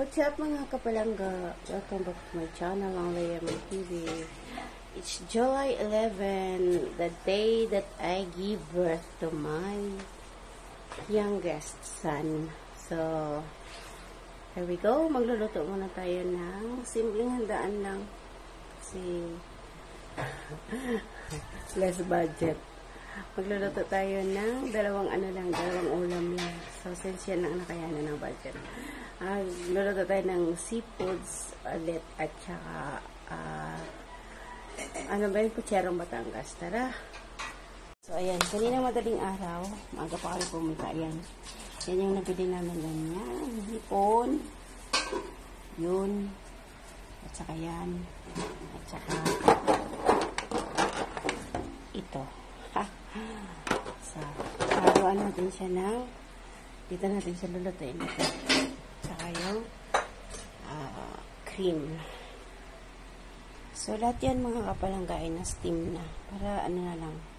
What's up mga kapalangga? Welcome back to my channel, ang Layamon TV. It's July 11, the day that I give birth to my youngest son. So, here we go. Magluluto muna tayo ng simpleng handaan lang. Less budget. Magluluto tayo ng dalawang ulam lang. So, since yan ang nakayanan ng budget. Luluto tayo ng seafoods ulit at saka Pucherong Batangas. Tara! So, ayan. Kanina madaling araw, maaga pa kami pumunta. Ayan. Yan yung nabili namin ganyan. Hipon. Yun. At saka yan. At saka ito. So, haluan natin siya ng dito natin siya lulutuin. Ito. Saka yung cream. So, lahat yan mga kapalanggain na steam na. Para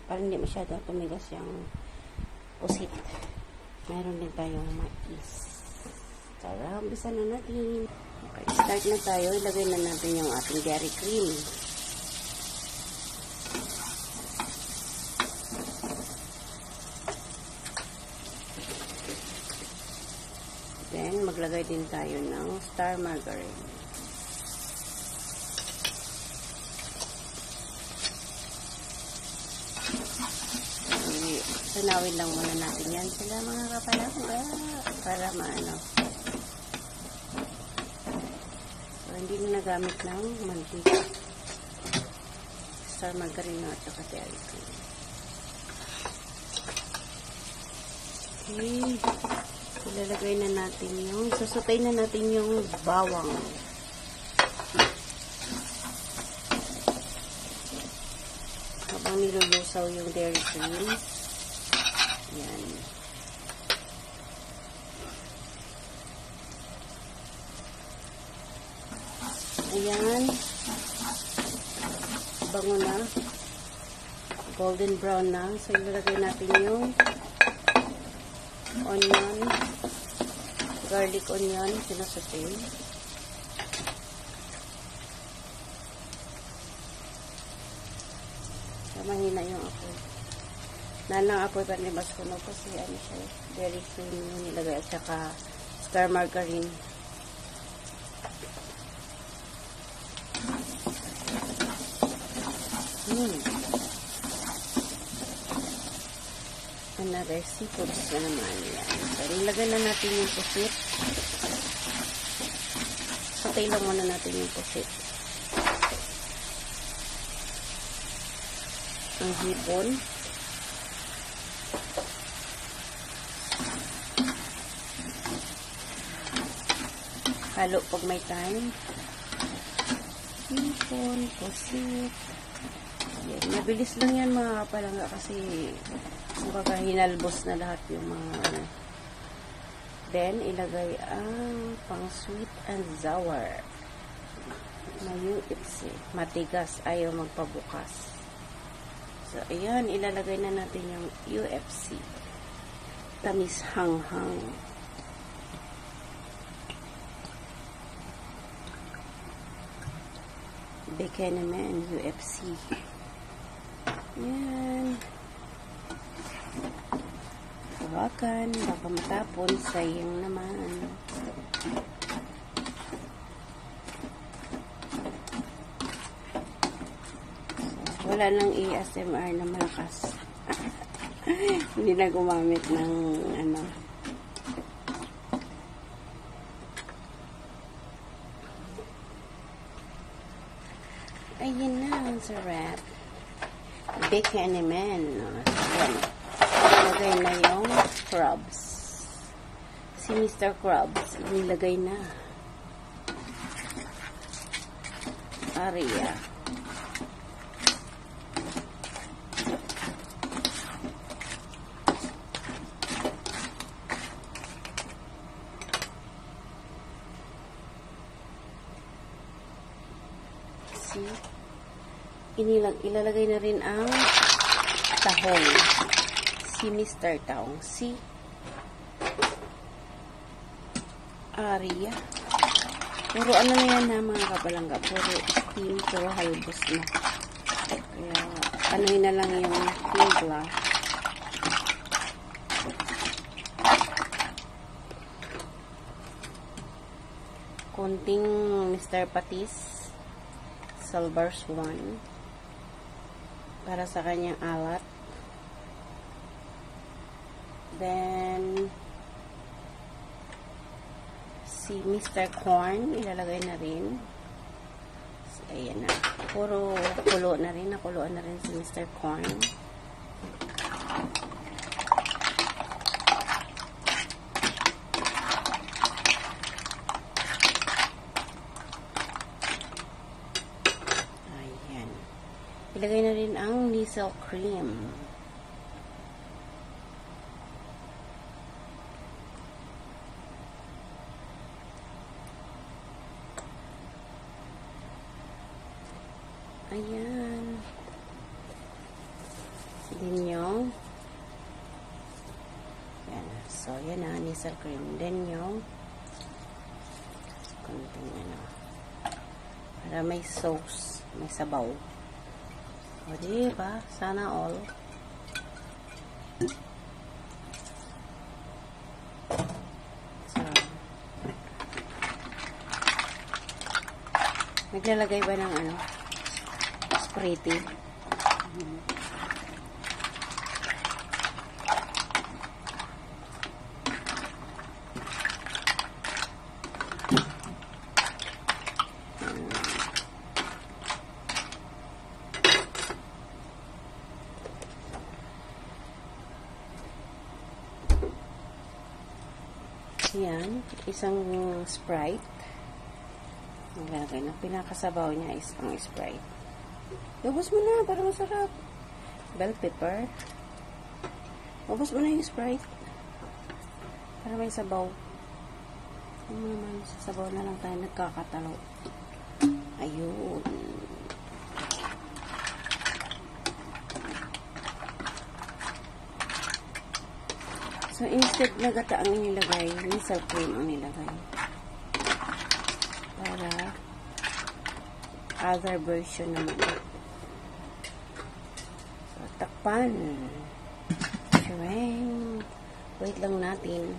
para hindi masyado tumigas yung pusit. Mayroon din tayong mais. Tara, umpisa na natin. Okay, start na tayo. Ilagay na natin yung ating dairy cream. Then, maglagay din tayo ng star margarine. Tunawin lang muna natin yan sila mga kapalangga para maano. So, hindi na nagamit ng mantika. Star margarine at saka dairy cream. Okay. Ilalagay na natin susutay na natin yung bawang. Habang nilulusaw yung dairy cream. Yan. Ayan. Bango na. Golden brown na. So, ilalagay natin yung onion. Garlic onion. Sinasutay. Mahina yung apoy. Nanang apoy pa ni Baskuno kasi ano siya, dairy cream yung nilagay at saka star margarine. Another seafoods na naman yan. So, nilagay na natin yung pusit. Satay lang muna natin yung pusit. Ang hipon. Halo pag may time. Hipon, pusit. Yan. Mabilis lang yan mga kapalangga kasi baka hinalbos na lahat yung mga Then, ilagay ang pang sweet and sour na UFC. Matigas, ayaw magpabukas. So, ayan, ilalagay na natin yung UFC. Tamis hanghang. Bacon naman, UFC. Ayan. Hawakan, baka matapon, sayang naman. Wala nang ASMR na malakas. Hindi na gumamit ng Ayun na, ang sarap. Bacon naman. Ayan. Ilagay na yung crabs. Si Mr. Krabs, inilagay na. Aria. Ilalagay na rin ang tahong. Si Mr. Tahong. Si Aria. Puro ano na yan ha mga kabalangga. Puro steam, puro halbos na. Kaya anuhin na lang yung timpla. Konting Mr. Patis Silver Swan para sa kanyang alat. Then si Mr. Corn ilalagay na rin. Ayan na. Puro kulo na rin. Nakuluan na rin si Mr. Corn. Ayan. Ilagay na rin ang Nisal cream. Ayan. Then yung yan. So, yan na. Nisal cream. Then yung konting ano. Para may sauce. May sabaw. O, diba? Sana all. So, naglalagay ba ng ano? Pretty. Yan, isang Sprite. Naglalagay na pinakasabaw niya is ang Sprite. Ubus mo na para masarap. Bell pepper. Ubus mo na yung Sprite. Para may sabaw. Ano naman, sa sabaw na lang tayo nagkakatalo. Ayun. So, instead na gata ang nilagay, Nisal cream ang nilagay. Para other version naman. Takpan. Shuang. Wait lang natin.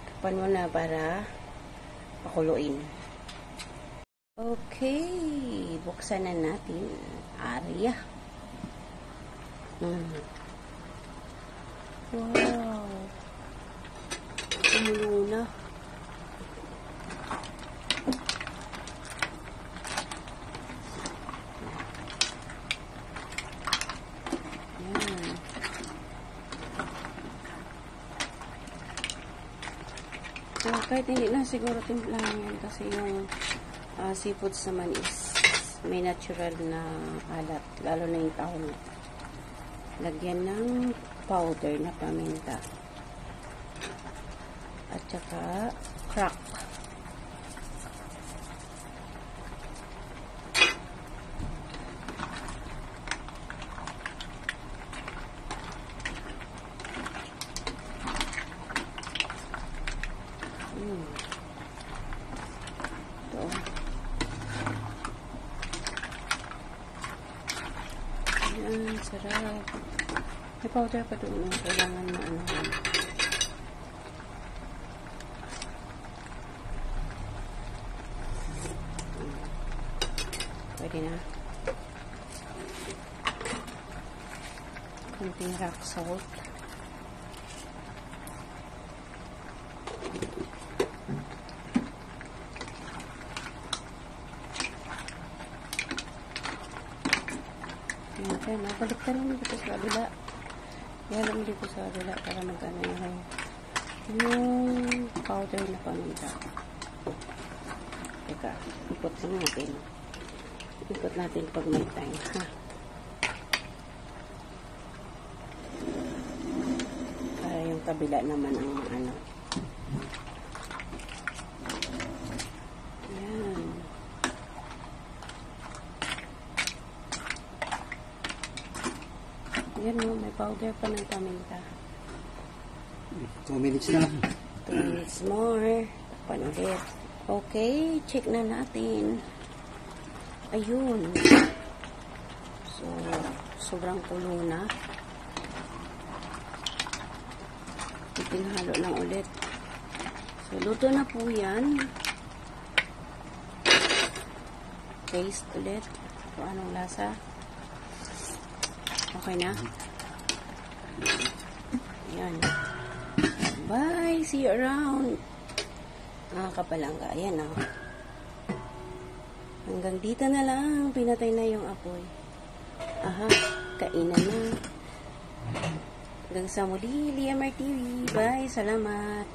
Takpan mo na para pakuluin. Okay. Buksan na natin. Arya. Wow. Kumulo na. So, kahit hindi na siguro timplahan yan kasi yung seafoods naman is may natural na alat, lalo na yung tahong. Lagyan ng powder na paminta at saka crack. Ito. Ayan, sarap. May powder pa doon. Kailangan na ano. Pwede na. Kunting rock salt. Ayan, balik ka lang dito sa kabila. Yalam dito sa kabila para magkano yung powder na paminta. Teka, ikot natin. Ikot natin pag may time, ha? Para yung kabila naman ang ano. Yan mo, may powder pa ng paminta. 2 minutes na lang. 2 minutes more. Takpan ulit. Okay, check na natin. Ayun. So, sobrang kulo na. Ipinhalo lang ulit. So, luto na po yan. Taste ulit. Kung anong lasa. Okay na. Ayan. Bye! See you around! Mga kapalangga. Ayan o. Hanggang dito na lang. Pinatay na yung apoy. Aha. Kainan na. Hanggang sa muli. Liamar TV. Bye! Salamat!